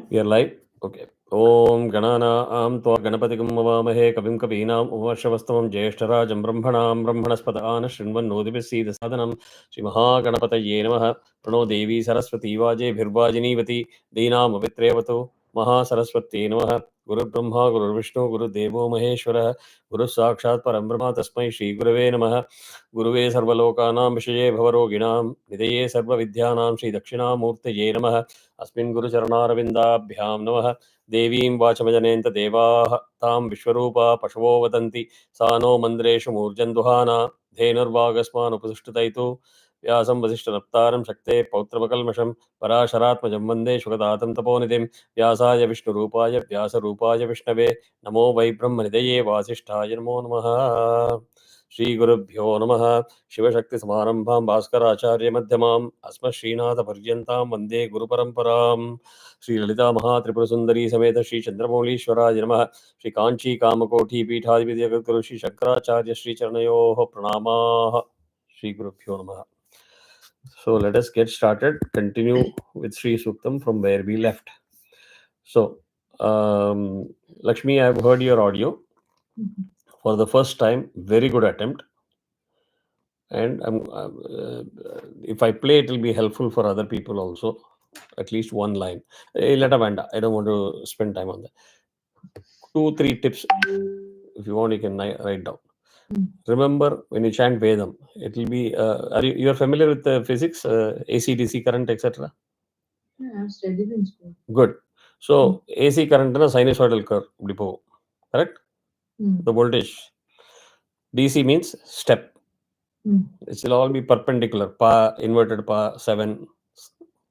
We are live. Okay. Om Ganana Tva Ganapatikum Mavamahe Kavim Kavinam Umashavastavam Jeshtarajam Brahmanam Brahmanaspadana Shrinvan Nodibisi the Sadanam Shri Mahaganapataye Namaha Prano Devi Saraswati Vaje Bhirbhajanivati Dinam Avitrevatu Maha Saraswati Namaha Guru Brahma Guru Vishnu Guru Devo Maheshwara Guru Sakshat Parambrahma Tasmai Shri Gurave Namaha Guruve Sarvalokanam Vishaye Bhavaroginam Nidaye Sarva Vidyanam Shri Dakshinamurtaye Namaha अस्मिन् गुरुचरणारविन्दाभ्यां नमः देवीं वाचमजनेन्त देवाः तां विश्वरूपा पशवो वदन्ति सा no मन्द्रेषु मूर्जन्दुहाना धेनुर्वागस्मानुपतिष्ठितैतु व्यासं वसिष्ठनप्तारं शक्तेः पौत्रमकल्मषं पराशरात्मजं वन्दे शुकदातं तपोनिधिं व्यासाय विष्णुरूपाय व्यासरूपाय विष्णवे नमो वै ब्रह्मनिधये वासिष्ठाय नमो नमः श्रीगुरुभ्यो नमः शिवशक्तिसमारम्भां भास्कराचार्यमध्यमाम् अस्मश्रीनाथपर्यन्तां वन्दे गुरुपरम्परां श्रीललितामहात्रिपुरसुन्दरी समेत श्रीचन्द्रमौलीश्वराय नमः श्रीकाञ्चीकामकोटिपीठाधिपतिजगद्गुरु श्रीशङ्कराचार्यश्रीचरणयोः प्रणामाः श्रीगुरुभ्यो नमः. So let us get started, continue with Sri Suktam from where we left. So Lakshmi, I have heard your audio for the first time. Very good attempt. And if I play, it will be helpful for other people also. At least one line. Let a vanda. I don't want to spend time on that. 2-3 tips. If you want, you can write down. Remember, when you chant Vedam, it will be. You are familiar with the physics, AC, DC current, etc.? Yeah, I've studied in school. Good. So AC current is a sinusoidal curve. Correct? The voltage. DC means step. It will all be perpendicular, pa inverted pa 7,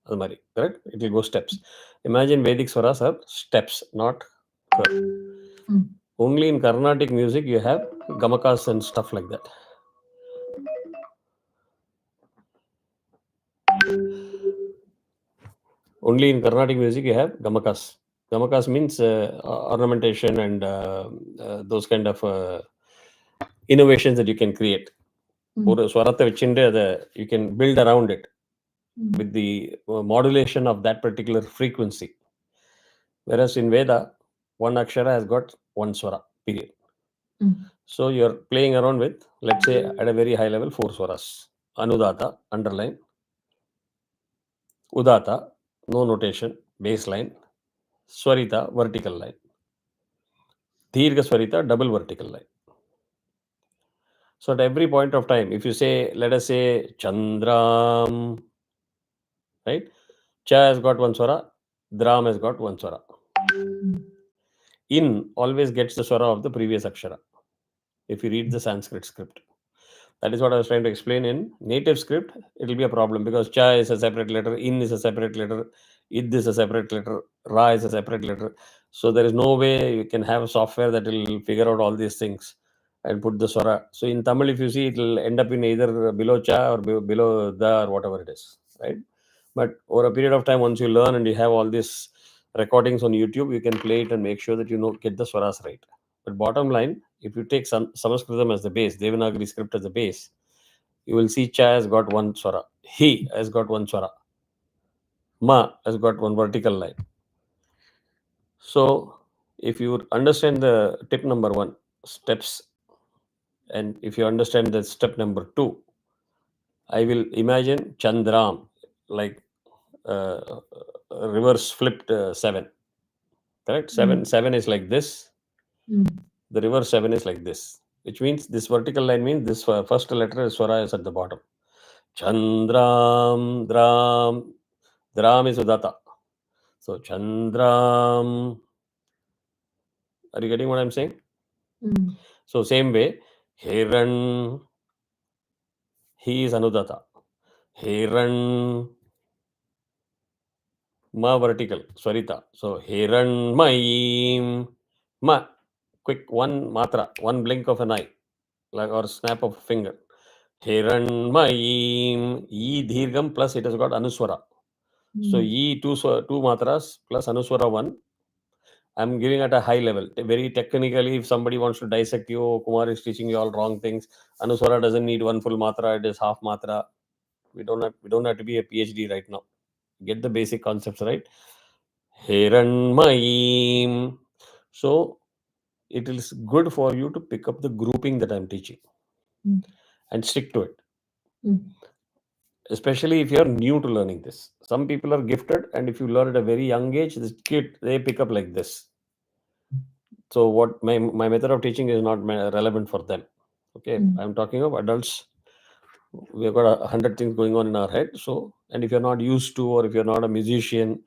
correct? It will go steps. Imagine Vedic swaras are steps, not curve. Only in Carnatic music you have gamakas and stuff like that. Only in Carnatic music you have gamakas. Gamakas means ornamentation and those kind of innovations that you can create. You can build around it with the modulation of that particular frequency. Whereas in Veda, one akshara has got one swara, period. So you're playing around with, let's say, at a very high level, 4 swaras. Anudata, underline. Udata, no notation, baseline. Swarita, vertical line. Dirgha Swarita, double vertical line. So at every point of time, if you say, let us say, Chandram, right? Cha has got one swara, Dram has got one swara. In always gets the swara of the previous akshara. If you read the Sanskrit script. That is what I was trying to explain. In native script, it will be a problem because cha is a separate letter, in is a separate letter, id is a separate letter, ra is a separate letter. So there is no way you can have a software that will figure out all these things and put the swara. So in Tamil, if you see, it will end up in either below cha or below the or whatever it is, right? But over a period of time, once you learn and you have all these recordings on YouTube, you can play it and make sure that you know get the swaras right. But bottom line, if you take Sanskritam as the base, Devanagari script as the base, you will see cha has got one swara, he has got one swara, ma has got one vertical line. So if you understand the tip number 1, steps, and if you understand the step number 2, I will imagine Chandram like reverse flipped 7. Correct? 7 is like this. The reverse 7 is like this, which means this vertical line means this first letter is swara is at the bottom. Chandram, Dram. Dram is Udata. So Chandram. Are you getting what I'm saying? So same way, Hiran, he is Anudata. Hiran, ma vertical, Swarita. So Hiran Maim, ma, quick one matra, one blink of an eye, like or snap of a finger. Hiran Maim, E Dhirgam plus it has got Anuswara. So E two matras plus Anuswara 1. I'm giving at a high level. Very technically, if somebody wants to dissect you, Kumar is teaching you all wrong things. Anuswara doesn't need one full matra, it is half matra. We don't have to be a PhD right now. Get the basic concepts right. Hiranmayim. So it is good for you to pick up the grouping that I'm teaching Mm. and stick to it. Mm. Especially if you're new to learning this. Some people are gifted, and if you learn at a very young age, this kid they pick up like this. So what my method of teaching is not relevant for them. Okay, Mm. I'm talking of adults. We've got 100 things going on in our head. So, and if you're not used to, or if you're not a musician,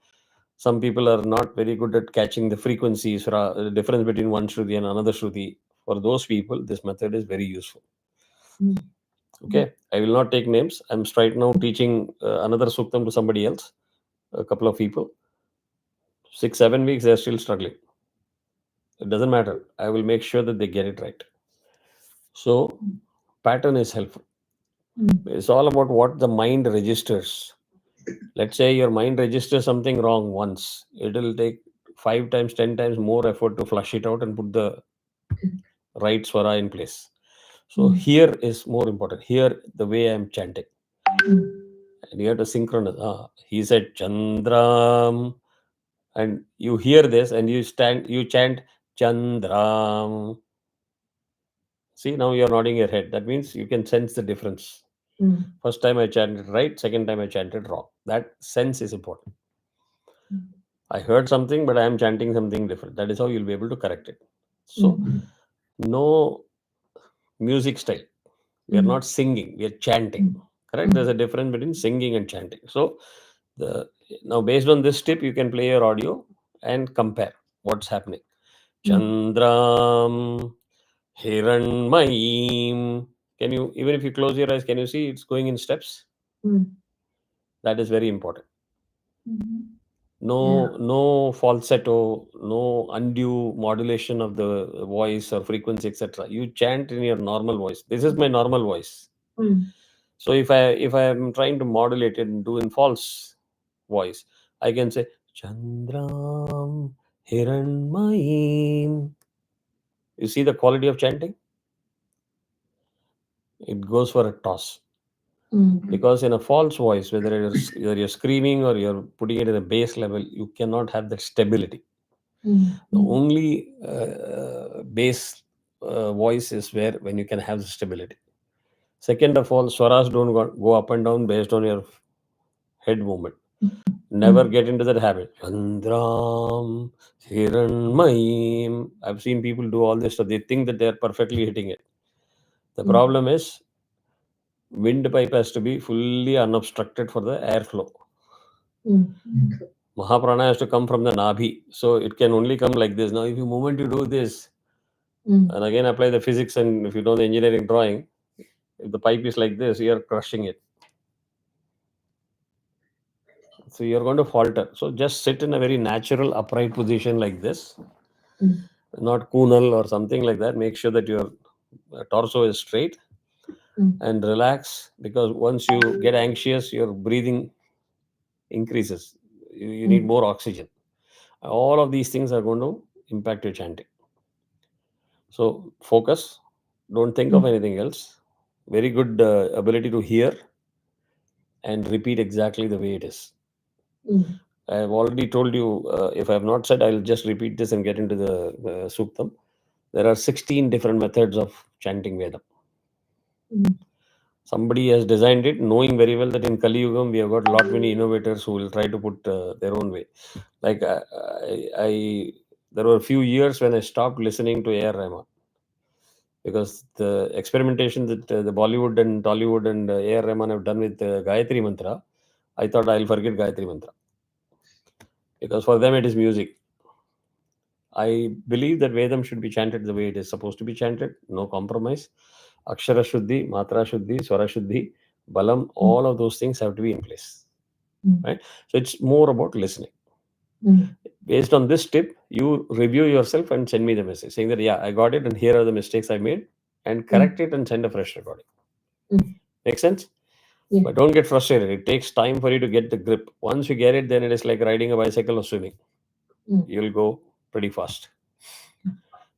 some people are not very good at catching the frequencies, the difference between one shruti and another shruti. For those people, this method is very useful. Mm. Okay, I will not take names. I'm right now teaching another suktam to somebody else, a couple of people. 6-7 weeks, they're still struggling. It doesn't matter. I will make sure that they get it right. So, pattern is helpful. Mm. It's all about what the mind registers. Let's say your mind registers something wrong once. It will take 5 times, 10 times more effort to flush it out and put the right swara in place. So, Mm. here is more important. Here, the way I'm chanting. Mm. And you have to synchronize. He said Chandram. And you hear this and you chant Chandram. See, now you're nodding your head. That means you can sense the difference. Mm. First time I chanted right, second time I chanted wrong. That sense is important. Mm. I heard something, but I am chanting something different. That is how you'll be able to correct it. So, Mm. no music style. We are Mm. not singing, we are chanting. Correct? There's a difference between singing and chanting. So, the now based on this tip, you can play your audio and compare what's happening. Mm. Chandram Hiranmayim. Can you, even if you close your eyes, can you see it's going in steps? Mm. That is very important. Mhm. No, no falsetto, no undue modulation of the voice or frequency, etc. You chant in your normal voice. This is my normal voice. Mm. So if I am trying to modulate it and do in false voice, I can say Chandram Hiranmayim. You see the quality of chanting? It goes for a toss. Mm. Because in a false voice, whether you're screaming or you're putting it at a base level, you cannot have that stability. Mm. The only bass voice is where when you can have the stability. Second of all, swaras don't go up and down based on your head movement. Never get into that habit. Chandram, Hiranmayim. I've seen people do all this stuff. They think that they're perfectly hitting it. The problem is windpipe has to be fully unobstructed for the airflow. Mm. Mahaprana has to come from the Nabhi. So it can only come like this. Now, if you moment you do this, Mm. and again apply the physics, and if you know the engineering drawing, if the pipe is like this, you're crushing it. So you're going to falter. So just sit in a very natural upright position like this, Mm. not kunal or something like that. Make sure that your torso is straight Mm. and relax, because once you get anxious, your breathing increases. You need more oxygen. All of these things are going to impact your chanting. So focus. Don't think of anything else. Very good ability to hear and repeat exactly the way it is. Mm. I have already told you, if I have not said, I'll just repeat this and get into the Suktam. There are 16 different methods of chanting Veda. Mm. Somebody has designed it, knowing very well that in Kali Yugam, we have got a lot many innovators who will try to put their own way. Like there were a few years when I stopped listening to A.R. Rahman, because the experimentation that the Bollywood and Tollywood and A.R. Rahman have done with Gayatri Mantra, I thought I'll forget Gayatri Mantra, because for them it is music. I believe that Vedam should be chanted the way it is supposed to be chanted, no compromise. Akshara Shuddhi, Matra Shuddhi, Swara Shuddhi, Balam, all of those things have to be in place. Mm. Right? So it's more about listening. Mm. Based on this tip, you review yourself and send me the message saying that, yeah, I got it and here are the mistakes I made, and correct it and send a fresh recording. Mm. Make sense? Yeah. But don't get frustrated. It takes time for you to get the grip. Once you get it, then it is like riding a bicycle or swimming. Mm. You'll go pretty fast.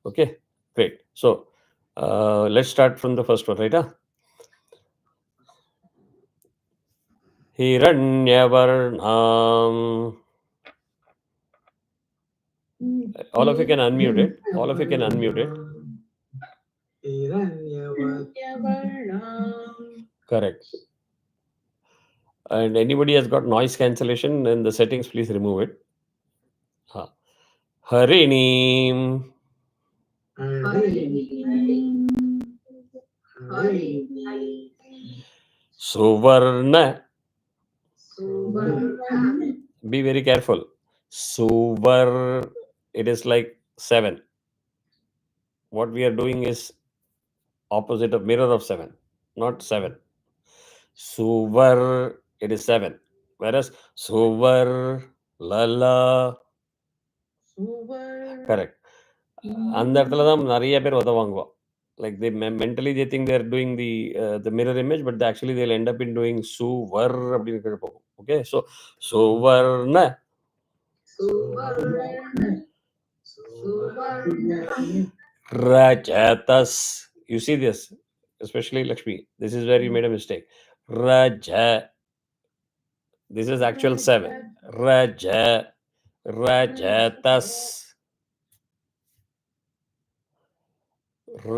Okay, great. So let's start from the first one, right? Hiranyavarnam All of you can unmute it. All of you can unmute it. Correct. And anybody has got noise cancellation in the settings, please remove it. Harinim. Suvarna. Be very careful. Suvar, it is like 7. What we are doing is opposite of mirror of 7, not 7. Suvar, it is 7. Whereas Suvar, Lala. Correct. அந்த இடத்துல தான் நிறைய பேர் உதவாங்குவோம். Like they mentally they think they are doing the mirror image, but actually they'll end up in doing Suvar அப்படின்னு கீழே போகும். Okay, so Suvarna. Rajatas. You see this, especially Lakshmi. This is where you made a mistake. Raja. This is actual 7. Raja. Rajatas.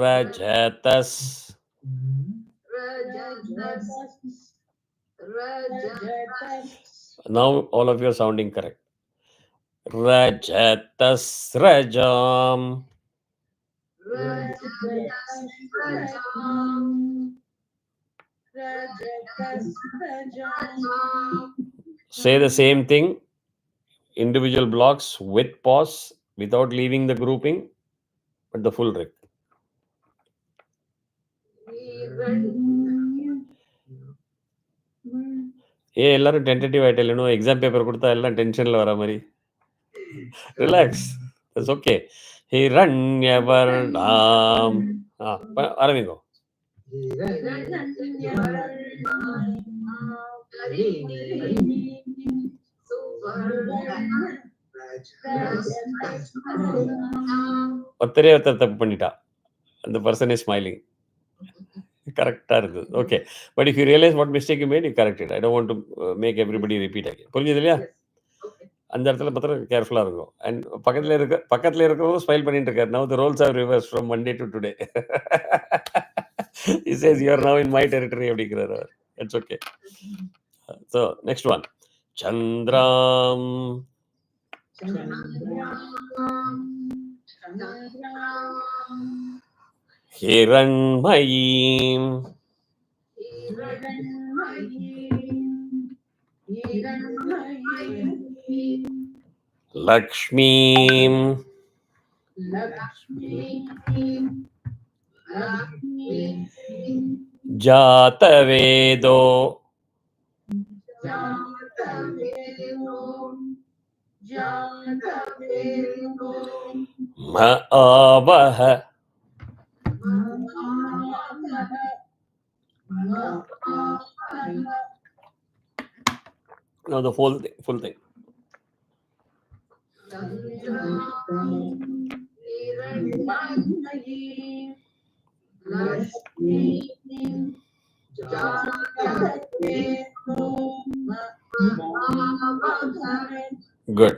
Rajatas. Now all of you are sounding correct. Rajatas Rajam. Say the same thing, individual blocks with pause, without leaving the grouping, but the full rig. எல்லாரும் tentative ஆயிட்டல, இன்னும் exam paper கொடுத்தா எல்லாம் டென்ஷன்ல வர மாதிரி. Relax, it's okay. ஹிரண்யவர்ணாம். ஆரம்பிங்கோ. ஒருத்தரே ஒருத்தர் தப்பு பண்ணிட்டா. அந்த பர்சன் இஸ் ஸ்மைலிங். கரெக்டா இருக்குது. Okay, but if you realize what mistake you made, you correct it. I don't want to make everybody repeat again. புரிஞ்சது இல்லையா? அந்த இடத்துல மாத்திரம் கேர்ஃபுல்லா இருக்கும். அண்ட் பக்கத்துல இருக்கிறவங்க ஸ்மைல் பண்ணிட்டு இருக்காரு. Now the roles are reverse from Monday to today. He says you are now in my territory அப்படிங்கிறாரு. It's okay. So next one, Chandram. Hiranmayim. Lakshmim. Jatavedo. Ma'avaha. Now the full thing. Good.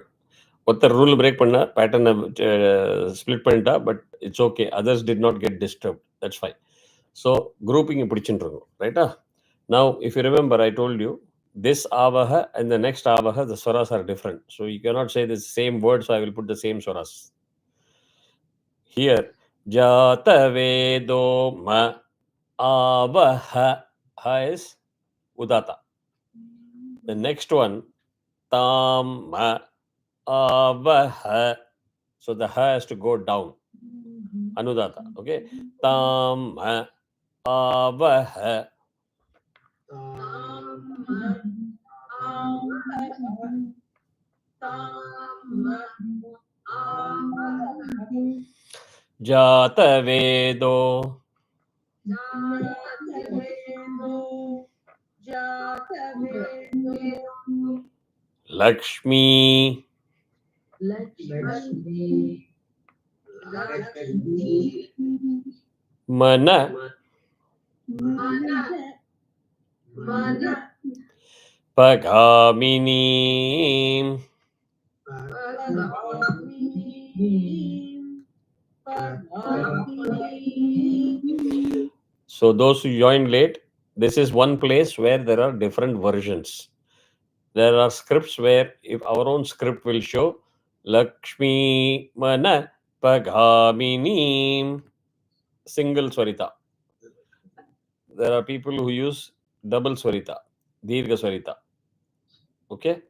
ஒருத்தர் rule break பண்ண பேட்டர்னை split பண்ணிட்டா, but it's okay. Others did not get disturb. That's fine. So grouping பிடிச்சுட்டு இருக்கும், ரைட்டா? Now if you remember, I told you this avaha and the next avaha, the swaras are different. So you cannot say the same word, so I will put the same swaras. Here, jatavedo ma avaha. Ha is udata. The next one, tam ma avaha. So the ha has to go down. Anudata. Okay. Tam ma avaha. Jatavedo. Lakshmi. Mana. Pagamini. So those who joined late, this is one place where there are different versions. There are scripts where if our own script will show Lakshmi Mana Pagaminim single Swarita. There are people who use double Swarita, Dirgha Swarita. Okay?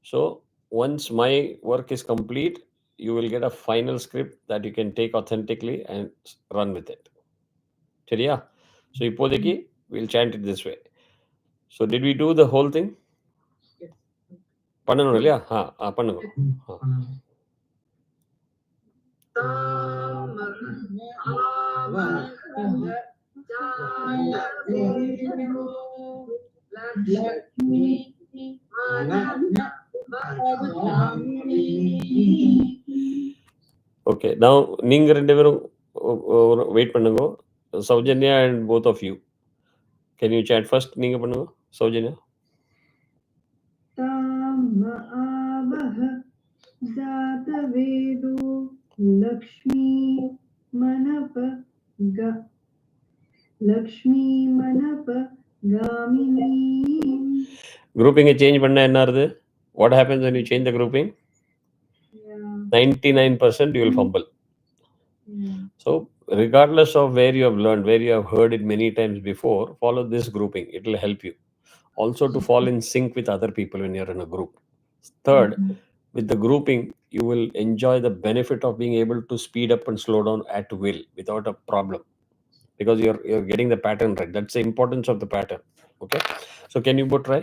So once my work is complete, you will get a final script that you can take authentically and run with it. சரியா? So இப்போதைக்கு we'll chant it this way. So did we do the whole thing? பண்ணணும் இல்லையா? பண்ணுங்க. Okay, now நீங்க ரெண்டு பேரும் wait பண்ணுங்க. Soujanya and both of you. Can you chant first? நீங்க பண்ணுங்க. சௌஜன்யா. जातवेदो लक्ष्मी मनप गामिनी. Grouping change பண்ணா என்ன ஆகுது? What happens when you change the grouping? 99% you will fumble. So regardless of where you have learned, where you have heard it many times before, follow this grouping. It will help you. Also to fall in sync with other people when you're in a group. Third, with the grouping, you will enjoy the benefit of being able to speed up and slow down at will without a problem, because you're getting the pattern right. That's the importance of the pattern. Okay, so can you both try?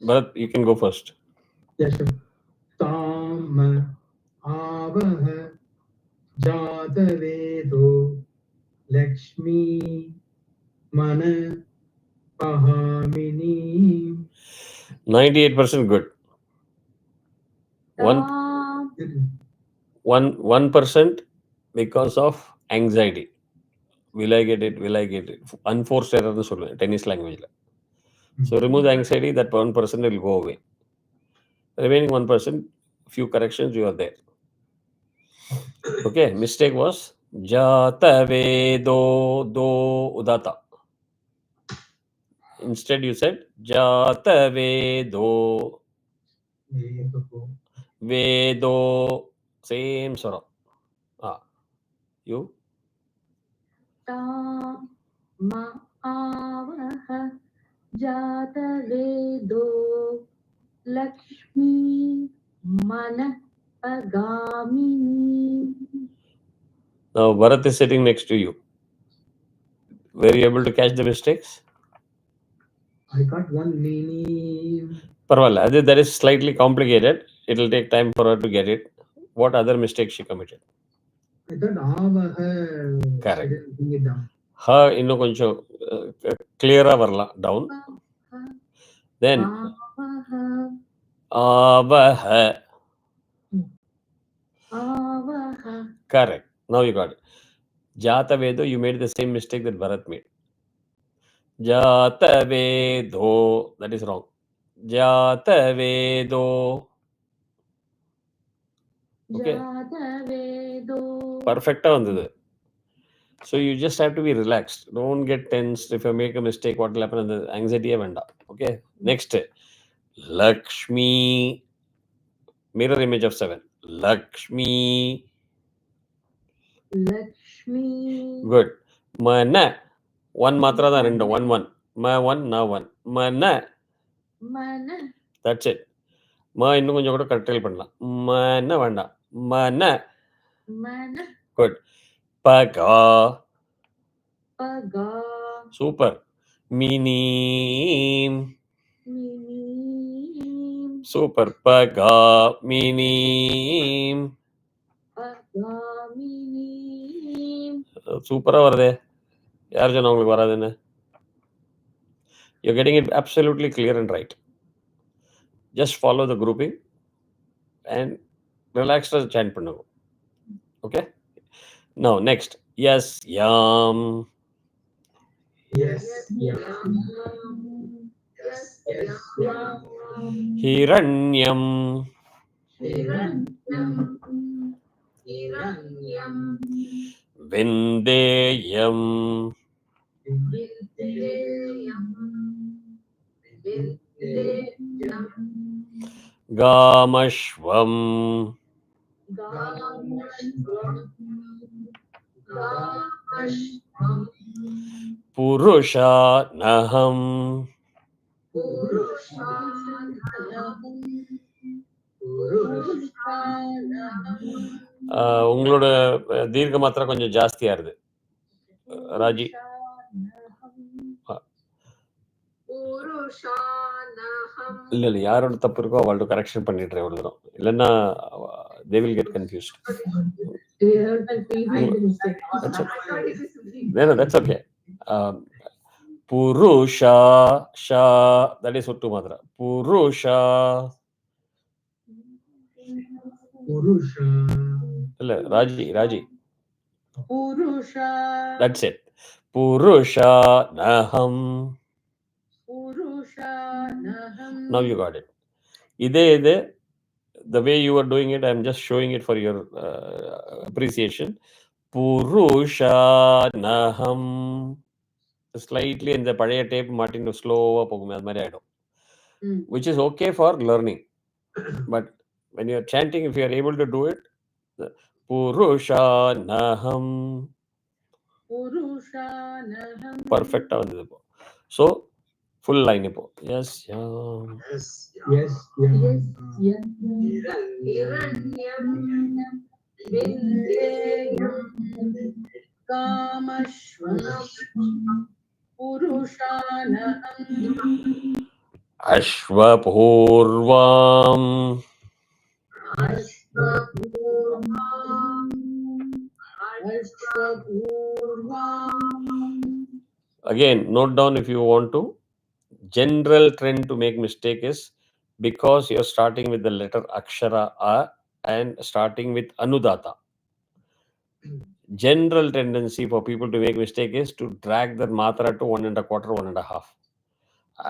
Bharat, you can go first. Yes, sir. Tam avah jatavedo Lakshmi mana pahamini. 98% good. 1% because of anxiety. Will I get it? Will I get it? Unforced error nu solluven tennis language la. So remove the anxiety. That 1% will go away. The remaining 1%, few corrections, you are there. Okay, mistake was Jatavedo do udata. Instead you said Jatavedo Vedo, same swara. You? Ma avaha jatavedo Lakshmi mana pagamini. Now Bharat is sitting next to you. Were you able to catch the mistakes? I got one name. Parvala, that is slightly complicated. It will take time for her to get it. What other mistakes she committed? I thought avaha. Correct. I didn't bring it down. Ha இன்னும் கொஞ்சம் clear-ஆ வரலாம் down. Then avaha. Correct. Now you got it. Jatavedo, you made the same mistake that Bharat made. Jatavedo, that is wrong. Jatavedo. Okay. Perfect on this. So you just have to be relaxed. Don't get tensed. If you make a mistake, what will happen? The anxiety event. Okay. Next, Lakshmi. Mirror image of 7. Lakshmi. Good. Mana. One matra da rendu. 1 1. Ma 1 na 1. Mana. That's it. Ma இன்னும் கொஞ்சம் கூட correct பண்ணலாம். Mana வேண்டாம். Mana. Good. Paga. Super. Minim. Super. Paga. Minim. சூப்பரா வருதே. யார் சொன்னா உங்களுக்கு வராதுன்னு? You're getting it absolutely clear and right. Just follow the grouping and relax the chant பண்ணுங்க. Okay? Now next. Yes, yam. Yes. Yeah. Hiranyam. Vindeyam. Gamashvam. Purusha Naham. உங்களோட தீர்க்க மாத்திரை கொஞ்சம் ஜாஸ்தியா இருக்கு ராஜி. இல்ல இல்ல யாரோட தப்பு இருக்கோ அவள்கிட்ட கரெக்ஷன் பண்ணிடுறேன் ஒரு தரம், இல்லைன்னா they will get confused. That's okay. Purusha sha, that is Suttu Matra. Purusha. இல்ல Raji Purusha. That's it. Purusha Naham. Now you got it. Ide, the way you are doing it, I'm just showing it for your appreciation. Purusha Naham. Slightly in the பழைய tape மாட்டின்னு ஸ்லோவா போகுமே அது மாதிரி ஆயிடும், which is okay for learning. But when you are chanting, if you are able to do it, Purusha Naham. Perfect. So full line ipo. Yes, yeah. Yes. Ashvapurvam. Again, note down if you want to. General trend to make mistake is because you're starting with the letter Akshara A and starting with Anudata. General tendency for people to make mistake is to drag the matra to 1 1/4, 1 1/2.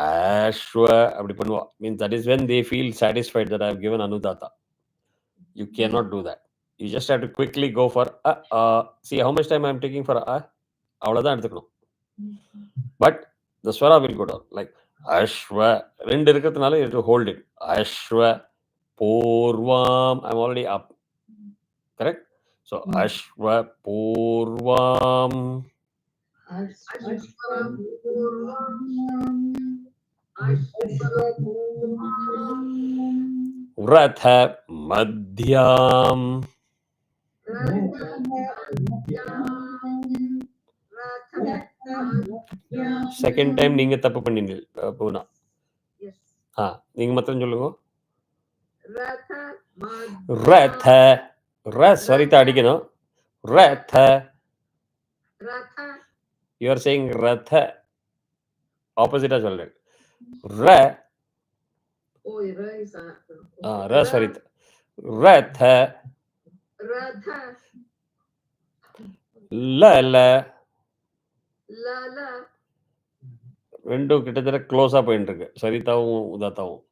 Ashwa அப்படி பண்ணுவா, means that is when they feel satisfied that I have given Anudata. You cannot do that. You just have to quickly go for see how much time I am taking for அவ்வளோதான் எடுத்துக்கணும். But the swara will go down like Ashwa. ரெண்டு இருக்கிறதுனால you have to hold it. Ashwa Purvam. I'm already up. Correct? So Ashwa Purvam. Ratha Madhyam. Second time நீங்க தப்பு பண்ணீங்க பூனா. நீங்க மாத்திரம் சொல்லுங்க. ரத ஸ்வரிதா அடிக்கணும். ரத. You are saying ratha. Opposite சொல்றேன். ர ஸ்வரிதா. ரத. ல ரெண்டும் கிட்டத்தட்ட க்ளோஸா போயிட்டு இருக்கு, சரிதாவும் உதாத்தாவும்.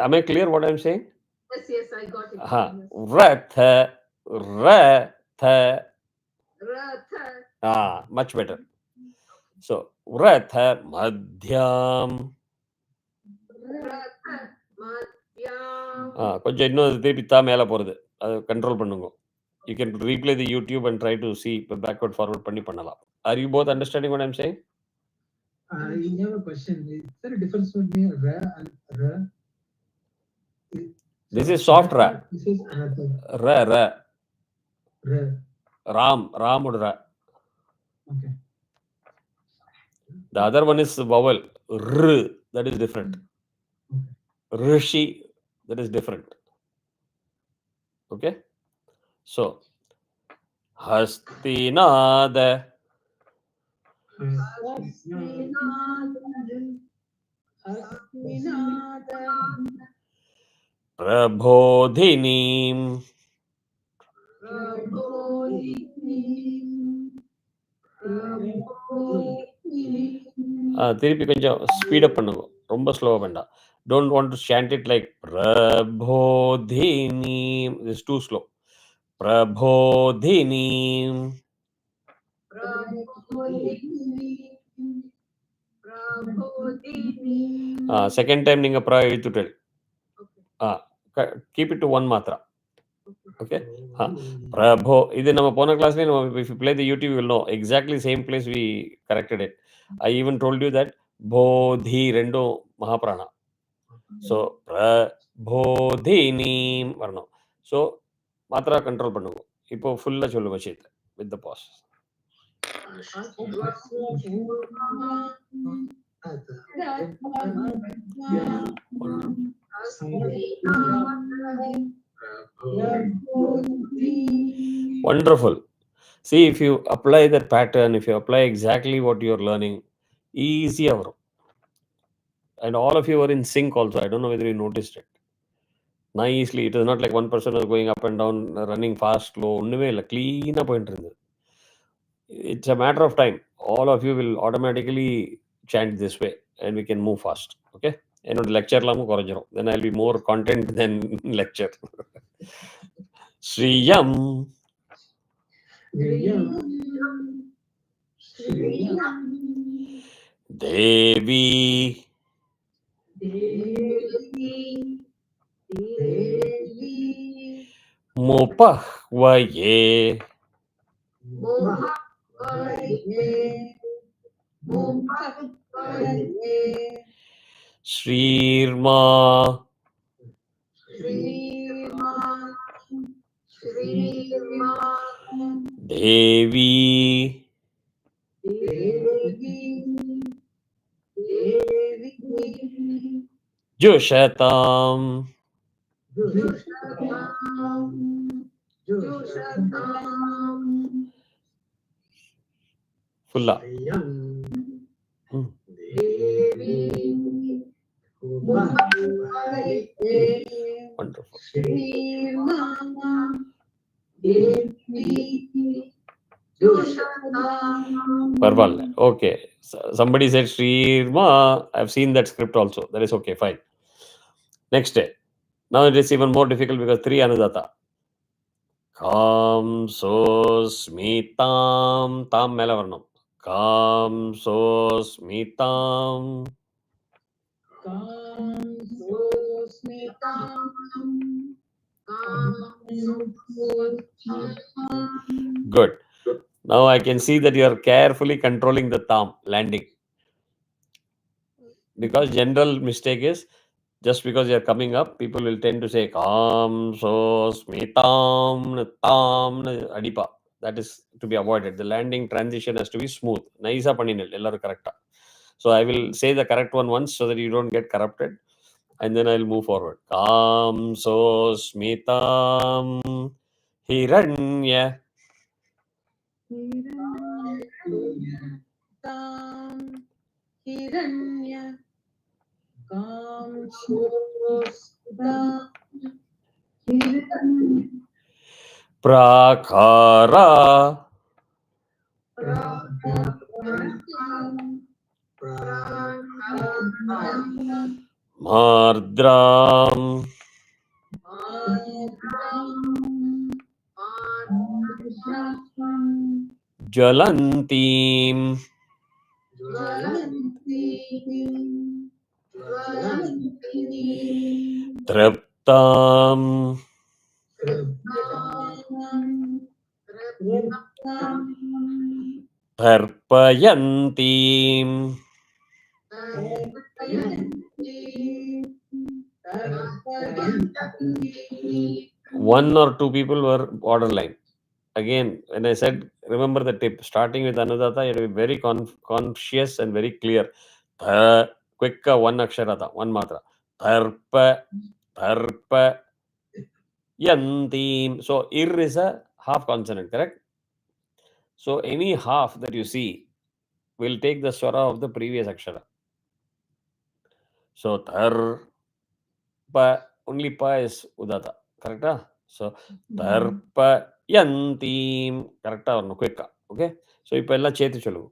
Am I clear what I'm saying? Yes, I got it. Ratha, ratha. Much better. So ratha madhyam. கொஞ்சம் இன்னும் திருப்பி மேல போறது, அது கண்ட்ரோல் பண்ணுங்க. You can replay the YouTube and try to see backward forward பண்ணி பண்ணலாம். Are you both understanding what I'm saying? I have a question. Is there a difference between ra and ra? This is soft ra. This is Ra. Ra. Ram would ra. Okay. The other one is vowel. R. That is different. Rishi. That is different. Okay. So Hastinada. Prabodhinim. திருப்பி கொஞ்சம் speed up பண்ணுங்க, ரொம்ப ஸ்லோவாக வேண்டாம். Don't want to chant it like Prabodhinim. It's too slow. Prabodhinim. Second time நீங்க pra எழுத்துட்டல். Keep it to one matra. Okay. Prabho. இது நம்ம போன கிளாஸ்லயே நம்ம if you play the YouTube you will know exactly same place we corrected it. I even told you that bodhi ரெண்டும் மகாபிராணா. So prabodhinim வரணும். So மாத்ரா control பண்ணுங்க. இப்போ ஃபுல்லா சொல்லுங்க விஷயத்தை with the pause. Wonderful. See, if you apply that pattern, if you apply exactly what you're learning, easy வரும். And all of you are in sync also. I don't know whether you noticed it. Nicely, it is not like one person is going up and down, running fast, slow. ஒண்ணுமே இல்லை, clean-ஆ போயிட்டு இருந்தது. It's a matter of time. All of you will automatically chant this way and we can move fast. Okay? என்னோட லெக்சர்லாமும் குறைஞ்சிரும். Then I'll be more content than lecture. ஸ்ரீயம் தேவி முபஹ்வயே ஸ்ரீர்மா தேவி ஜுஷதாம் ஃபுல்லா. Wonderful. பரவாயில்ல. Okay. Somebody said Shrima. I've seen that script also. That is okay. Fine. Next day. Now it is even more difficult because 3 Anudata. Kam so smitam. Tam mela varnam. Kam so smitam. Good. Now I can see that you are carefully controlling the tam landing. Because general mistake is just because you are coming up, people will tend to say kam so smitam tam adipa. That is to be avoided. The landing transition has to be smooth. Nice paninal ellaru correct. So I will say the correct one once so that you don't get corrupted, and then I will move forward. Kam so smitam hiranya prakara mardram jalantim traptam tarpayantim. One or two people were borderline. Again, when I said, remember the tip, starting with Anudata, you have to be very conscious and very clear. Quick one aksharata, one matra. Tarpa yantim. So ir is a half consonant, correct? So any half that you see will take the swara of the previous akshara. So tarpa, only pa is udata, correct? So tarpa yantim, correct or no? Quick. Okay, so இப்போ எல்லாம் சேர்த்து சொல்லுவோம்.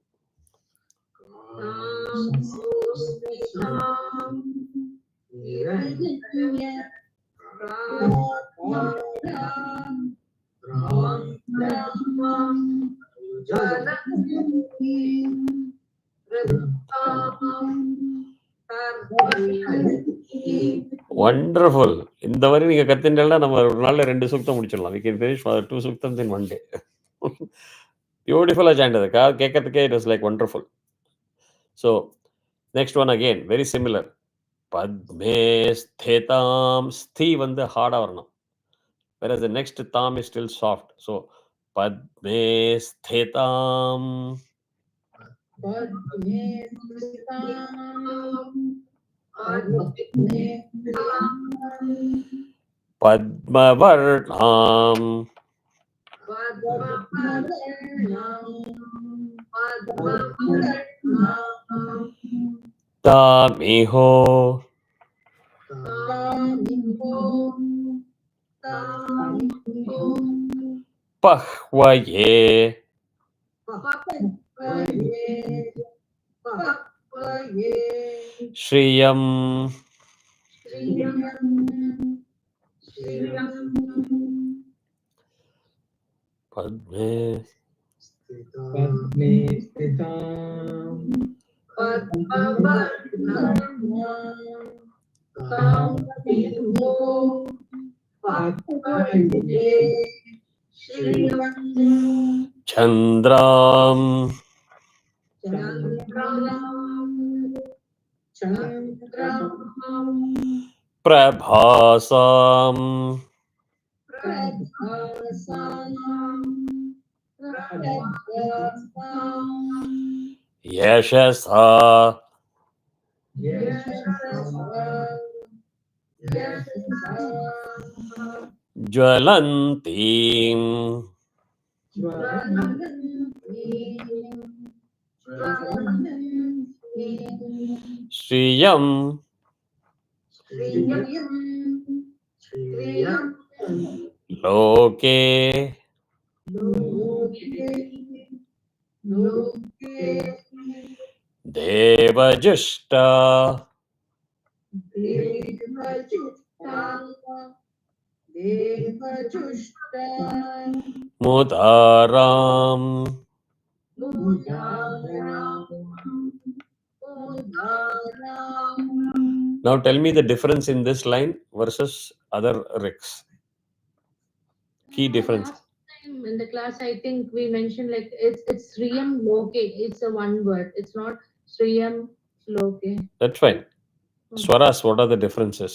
Wonderful. இந்த மாதிரி நீங்க கத்துட்டா நம்ம ஒரு நாள்ல 2 சூக்தம் முடிச்சிடலாம். We can finish 2 suktams in one day. பியூட்டிஃபுல்லா சாண்டது. கேட்கறதுக்கே it was like wonderful. So next one again very similar. பத்மே ஸ்திதாம். ஸ்தி வந்து ஹார்டா வரணும். Whereas the next tam is still soft. So பத்மே ஸ்திதாம். பத்மவர்ணாம். தாமிஹோ. பஹ்வயே. ஸ்ரீயம். பத்மே சந்திராம். பிரபாசாம். யசசா. ஜ்வலந்தீம். ஸ்ரீயம். லோகே. தேவஜுஷ்டா. முதாராம். Now tell me the difference in this line versus other rigs. Key difference. Last time in the class, I think we mentioned like it's Sriyam Loke. It's a one word. It's not Sriyam Loke. That's fine. Swaras, what are the differences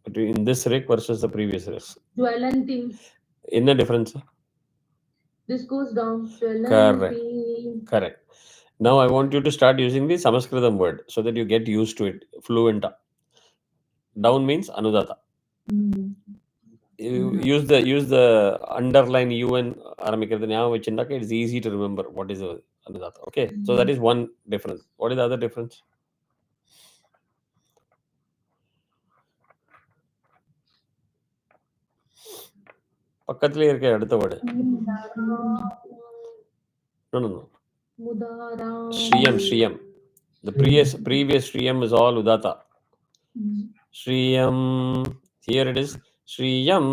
between this rig versus the previous rig? Jwalantim. In the difference? This goes down. Correct. Jwalantim. Correct. Now I want you to start using the Sanskritam word so that you get used to it. Fluent. Down means Anudata. You use the underline UN ஆரம்பிக்கிறது ஞாபகம் வச்சிருந்தாக்க it's easy to remember what is the Anudata. Okay, so that is one difference. What is the other difference? பக்கத்திலே இருக்க அடுத்த word. No. Mudaram. Shriyam. The previous Shriyam is all Udata. Shriyam. Here it is Shriyam.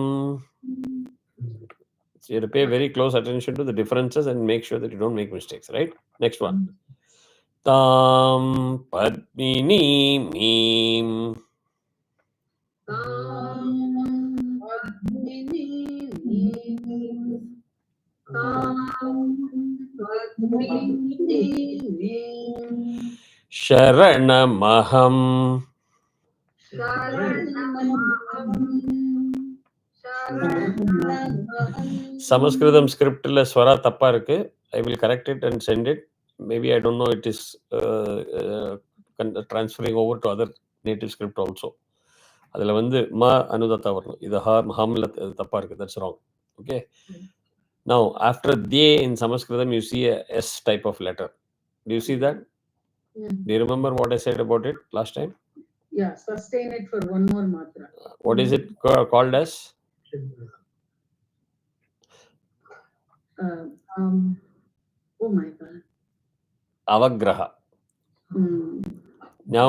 So you have to pay very close attention to the differences and make sure that you don't make mistakes, right? Next one. Tam Padmini Meem. Sharanamaham. Sanskritam script la swara tappa irukku. I will correct it and send it. Maybe I don't know, it is transferring over to other native script also. அதில் வந்து ம அனுதத்தா வரணும். இது ஹம்ல தப்பா இருக்கு. That's wrong. Okay. Now after they in Sanskritam you see a S type of letter. Do you see that? Do you remember what I said about it last time? Yeah, sustain it for one more matra. What is it called as? Oh my God. Avagraha. Now,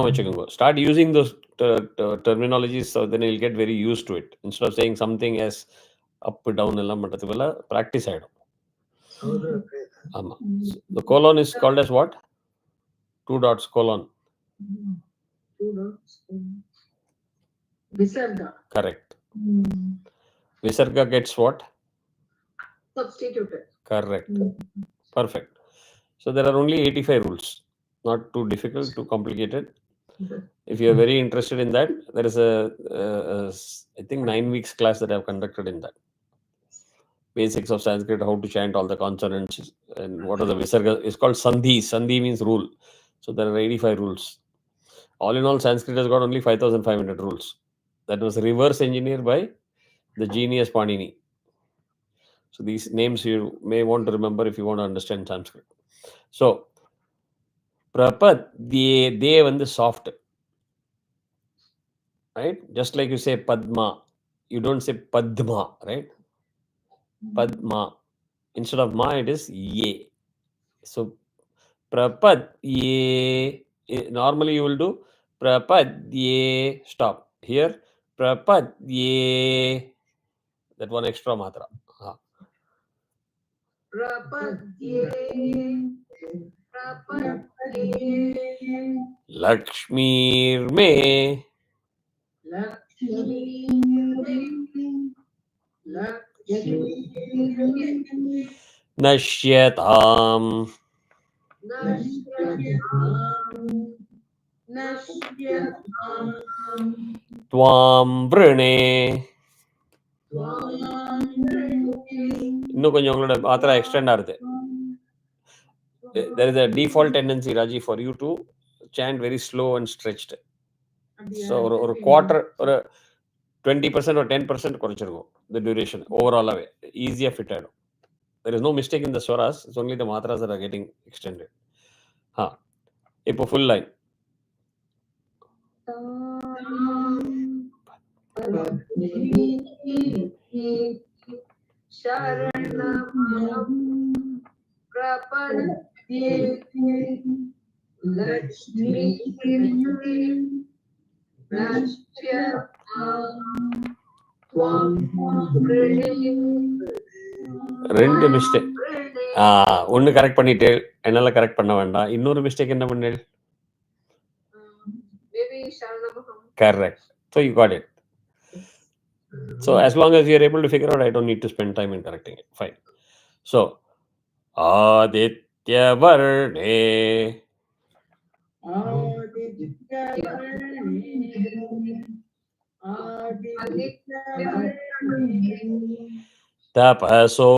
start using those terminologies, so then you'll get very used to it. Instead of saying something as up, down, practice. The colon is called as what? 2 dots colon. 2 dots. Visarga. Correct. Visarga gets what? Substituted. Correct. Perfect. So there are only 85 rules. Not too difficult, too complicated. If you are very interested in that, there is I think 9 weeks class that I have conducted in that. Basics of Sanskrit, how to chant all the consonants, and what are the visarga. It's called sandhi. Sandhi means rule. So there are 85 rules. All in all, Sanskrit has got only 5,500 rules. That was reverse engineered by the genius Panini. So these names you may want to remember if you want to understand Sanskrit. So, prapad, they வந்து soft. Right? Just like you say Padma, you don't say Padma, right? Padma. Instead of ma, it is ye. So, prapad, ye. Normally you will do prapad, ye. Stop. Here, prapad, ye. That one extra matra. Lakshmir me. Nashyatam. Tvam vrine. இன்னும் கொஞ்சம் உங்களோட மாத்திரா extend ஆகுது. There is a default tendency, Raji, for you to chant very slow and stretched. So ஒரு quarter, ஒரு 20% or 10% குறைச்சிருக்கும் the duration overall away. Easier fit ஆயிடும். There is no mistake in the swaras. It's only the matras that are getting extended. இப்போ full line. ரெண்டு mistake. ஒன்னு correct பண்ணிட்டு என்னால correct பண்ண வேண்டாம். இன்னொரு மிஸ்டேக் என்ன பண்ணேன்? Correct. So you got it. So as long as you are able to figure out, I don't need to spend time in correcting it. Fine. So Aditya Varne. Tapaso,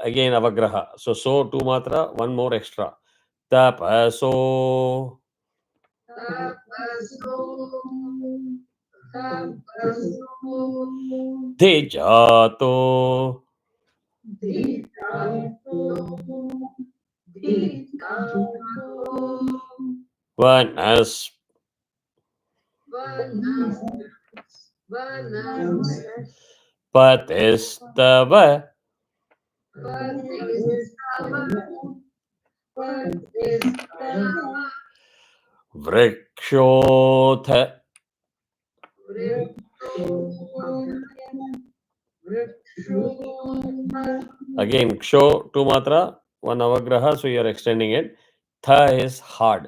again avagraha. So 2 matra, one more extra. Tapaso. Dejato. Vanas. Patistava. Vrikshotha. Again, ksho 2 matra, 1 avagraha, so you are extending it. Tha is hard.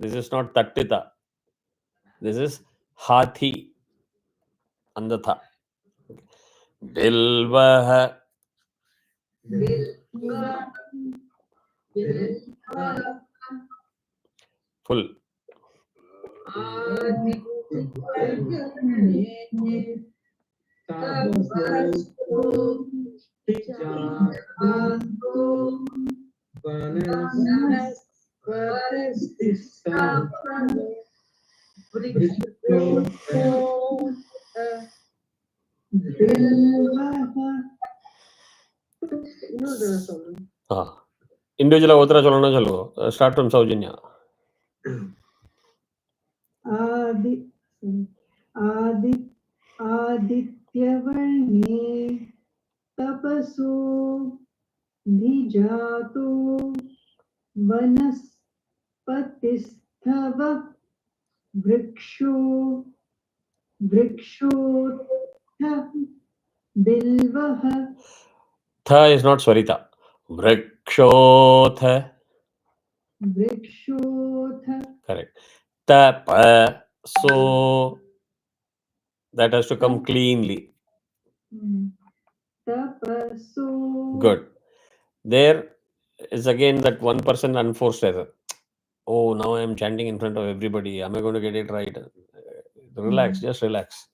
This is not tattita. This is hathi. Andatha. Bilvaha. Full. Individual uttara cholna chalo. Start from Saujanya. Aditya Varne Tapasu धिजातो वनस्पतिस्तव वृक्षोत्थ बिल्वः. Tha is not Swarita. Vrikshotha. Correct. Tapa. So that has to come cleanly. Tapaso. Good. There is again that 1% unforced error. Oh, now I am chanting in front of everybody. Am I going to get it right? Relax, just relax.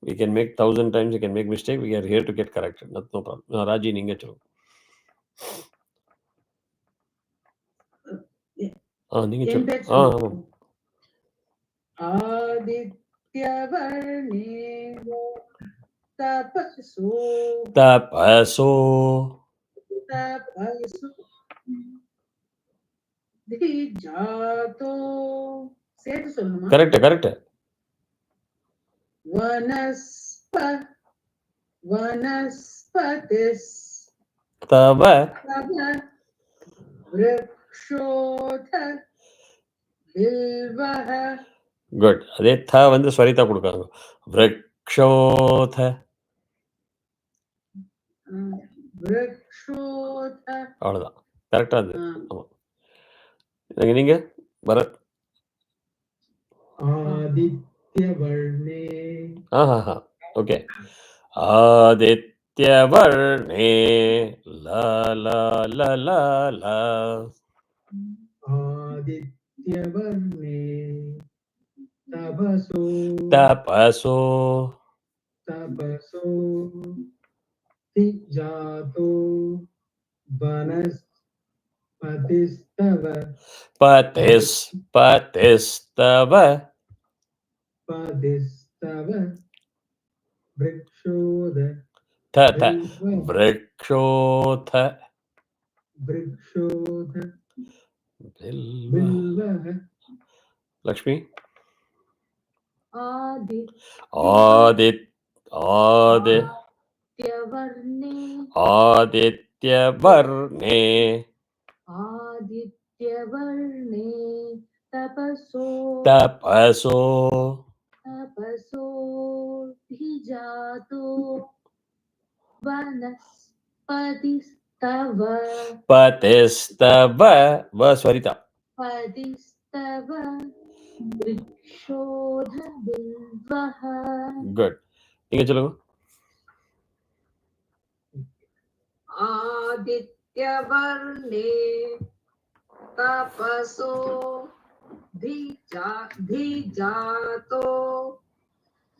We can make 1,000 times, we can make mistake. We are here to get corrected. No problem. Raji, ninga chalo. Ninga chalo. Adityavarne tapaso Tapaso. dhijato. சேர்த்து சொல்லணுமா? Correct. Vanaspatis Tava. vrikshotha bilvaha. Good. அதே த வந்து ஸ்வரிதா கொடுக்காங்க. Vrikshotha. vrikshotha. அவ்வளவுதான். கரெக்டா அது. ஆமா. நீங்க Bharat. Adityavarne. Okay. Adityavarne la la la la la. Adityavarne tapaso dhijato vanaspatistava Patistava vrikshodha vrikshotha bilvaha. Lakshmi. Adityavarne tapaso dhijato vanaspatistava patistava va swarita padistava vrikshodha bilvaha. Good. நீங்க சொல்லுங்க. Adityavarne tapaso dhijato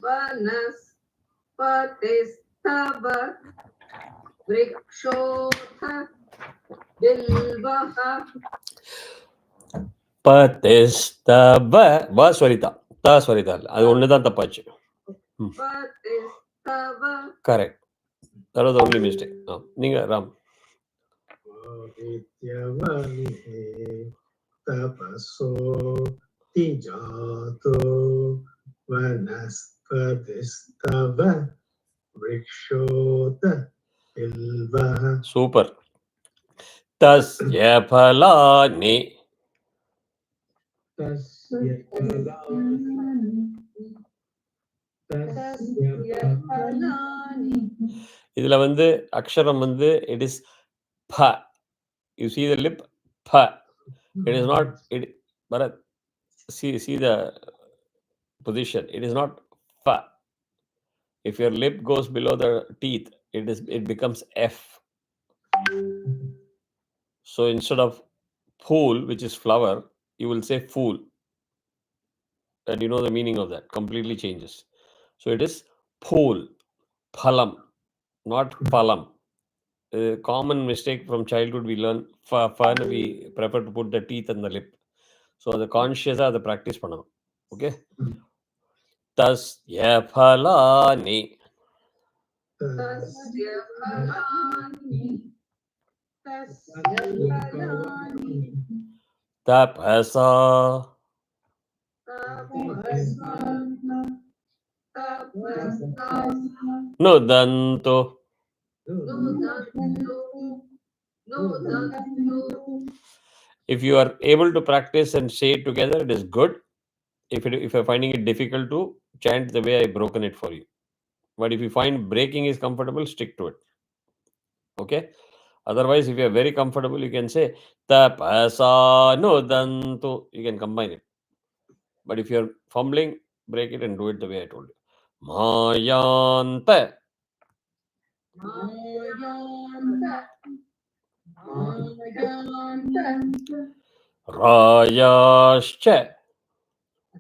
vanaspatistava vrikshotha bilvaha. Patistava va swarita ta swarita அது ஒண்ணுதான் தப்பாச்சு. Patistava. Correct. That was the only mistake. நீங்க Ram. Adityavarne tapaso dhijato vanaspatistava vrikshodha bilvaha. Super. Tasya phalani இதுல வந்து அக்ஷரம் வந்து it is pha. You see the lip pha. It is not it Bharat, see the position. It is not pha. If your lip goes below the teeth, it becomes F. So instead of fool, which is flower, you will say fool. And you know the meaning of that completely changes. So it is fool, phalam, not phalam. Common mistake from childhood we learn fa we prefer to put the teeth and the lip. So the conscious are the practice panam. Okay. Tasya phalani tapasa nudanto Nudantu. If you are able to practice and say it together, it is good. If you're finding it difficult to chant the way I broken it for you. But if you find breaking is comfortable, stick to it. Okay? Otherwise, if you are very comfortable, you can say tapasa nudantu. You can combine it. But if you're fumbling, break it and do it the way I told you. Mayanta. Mayanta. Mayanta. Rayascha.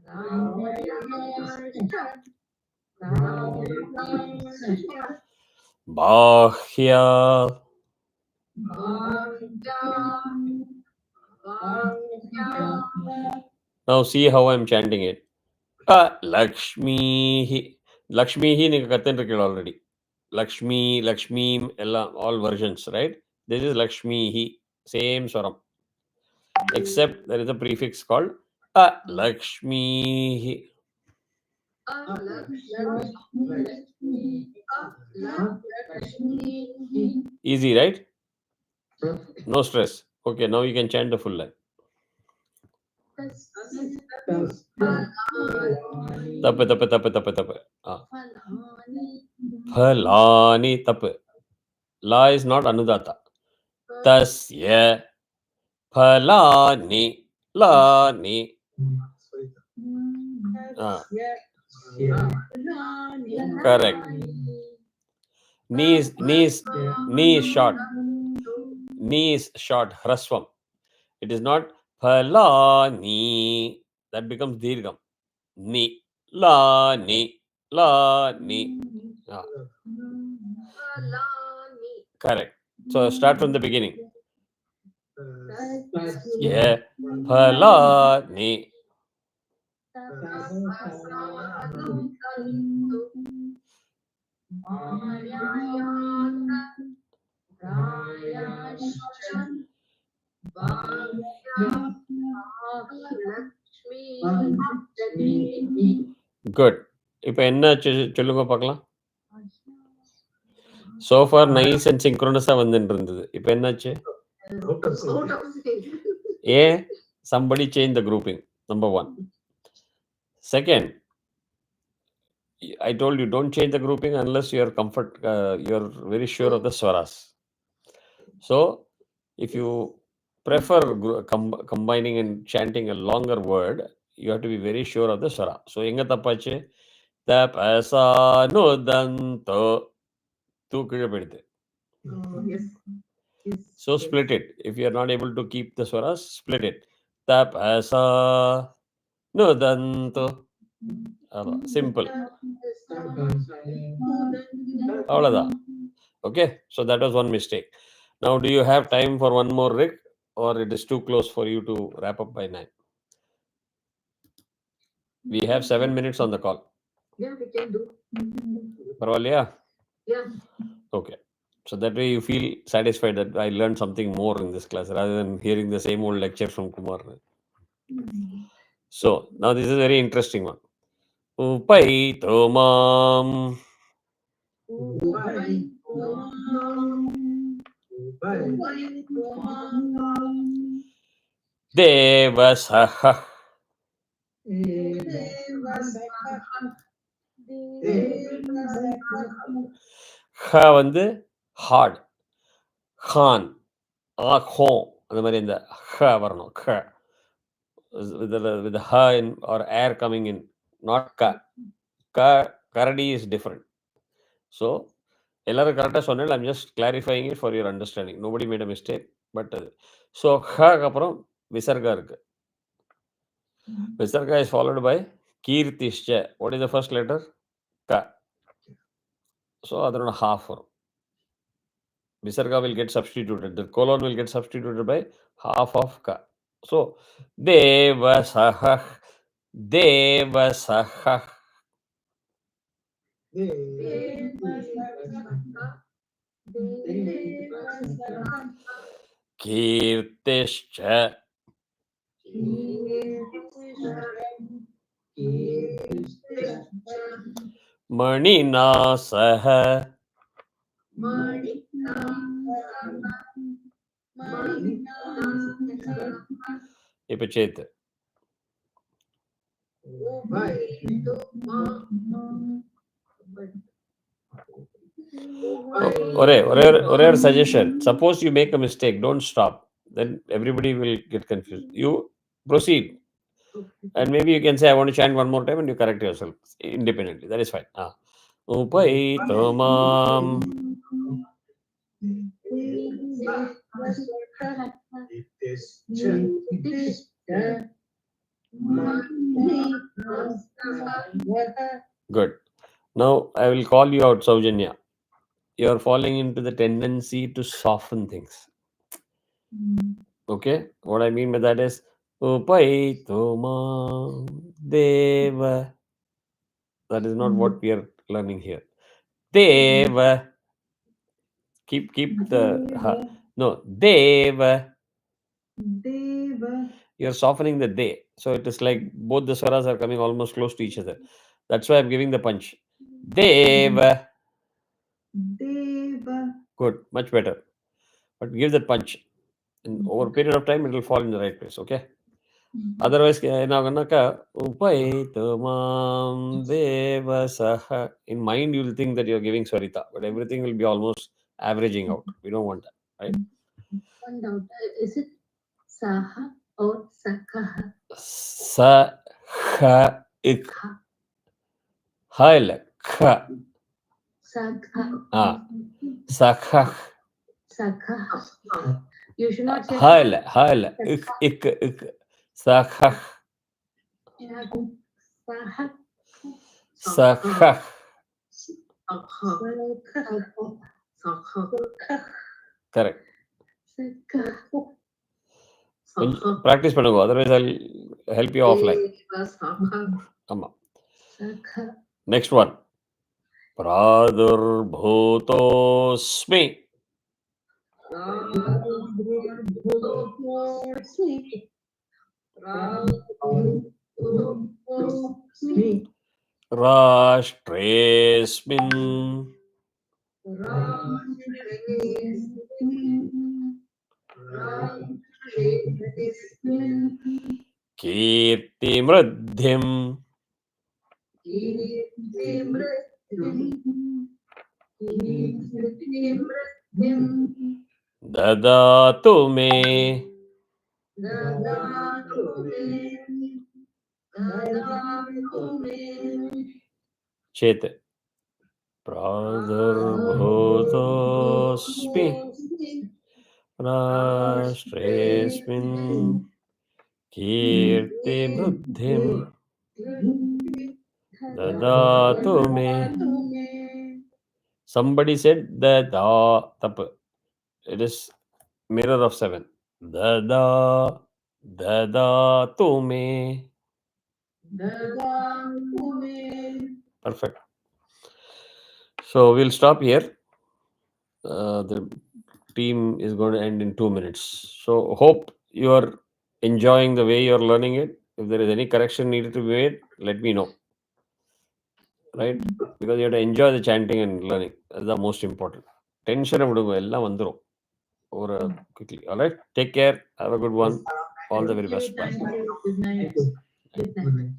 Rayascha. Rayascha. Bahya. Now see how I'm chanting it. Lakshmi. Lakshmi நீங்க கத்துட்டு already. Lakshmi, Lakshmi, all versions, right? This is Lakshmi, same swaram. Except there is a prefix called Lakshmi. Easy, right? No stress. Okay, now you can chant the full line. Tappe. Phalani tappe. La is not Anudata. Tasya phalani lani. Correct. Knee is short. Knee is short. Hraswam. It is not phalani. That becomes dirgham. Ni. Lani. Correct. So start from the beginning. Yeah. Phalani. Good. இப்போ என்ன சொல்லுங்க பார்க்கலாம். So far nice and synchronous வந்துட்டு இருந்தது. இப்போ என்னாச்சு? Somebody change the grouping. Number 1. Second, I told you don't change the grouping unless you're you're very sure of the swaras. So if you prefer combining and chanting a longer word, you have to be very sure of the swara. So enga tappache tapasa nudanto tu kizha pedite. So split it. If you are not able to keep the swaras, split it. Tapasa nudanto. Simple. Okay, so that was one mistake. Now, do you have time for one more rig, or it is too close for you to wrap up by 9? We have 7 minutes on the call. Yeah, we can do. Parvalia? Yeah. Okay. So that way you feel satisfied that I learned something more in this class rather than hearing the same old lecture from Kumar. So now this is a very interesting one. Upai tomam devasaha ha வந்து hard khan khon அந்த மாதிரி இந்த ha வரணும் kha with the ha in, or air coming in, not ka. Karadi is different. So எல்லாரும் கரெக்டாக சொன்னேன். I'm just clarifying it for your understanding. Nobody made a mistake. But so ஹக்கு அப்புறம் விசர்கா இருக்கு. Visarga is followed by kirtischa. What is the first letter? Ka. So adana half. Visarga will get substituted. The colon will get substituted by half of ka. So devasah. Kirtischa. Maninasah. இப்ப சேத்து ஒரே ஒரு suggestion. Suppose you make a mistake, don't stop. Then everybody will get confused. You proceed. And maybe you can say, I want to chant one more time, and you correct yourself independently. That is fine. Upaitamam. Good. Now I will call you out, Saujanya. You are falling into the tendency to soften things. Okay? What I mean by that is Upaitamam Deva. That is not what we are learning here. Deva. Keep the no Deva. Deva. You are softening the de. So it is like both the swaras are coming almost close to each other. That's why I'm giving the punch. Deva. Deva. Good, much better. But give that punch. And over a period of time, it will fall in the right place. Okay. Otherwise, in mind you will think that you are giving Swarita, but everything will be almost averaging out. We don't want that, right? One doubt. Is it Saha or Sakaha? Saha ik. Hail kha. Sakha. Sakha. Sakha. You should not say Hail ik. Sakha. Saha. Correct. Practice பண்ணுங்க, otherwise I'll help you offline. Amma. Next one. Pradurbhutosmi. Rashtresmin. Kirtimruddhim. Dadatu me. Chete. Pradurbhutosmi. Rashtresmin. Kirtimruddhim. Dadatu me. Somebody said the da tapu. It is mirror of 7. Dadatu me. Perfect. So we'll stop here. The team is going to end in 2 minutes. So hope you are enjoying the way you are learning it. If there is any correction needed to be made, let me know. Right? Because you have to enjoy the chanting and learning. That's the most important. Tension எல்லாம் வந்துரும் over quickly. All right? Take care. Have a good one. All the very best. Bye. Good night. Good night.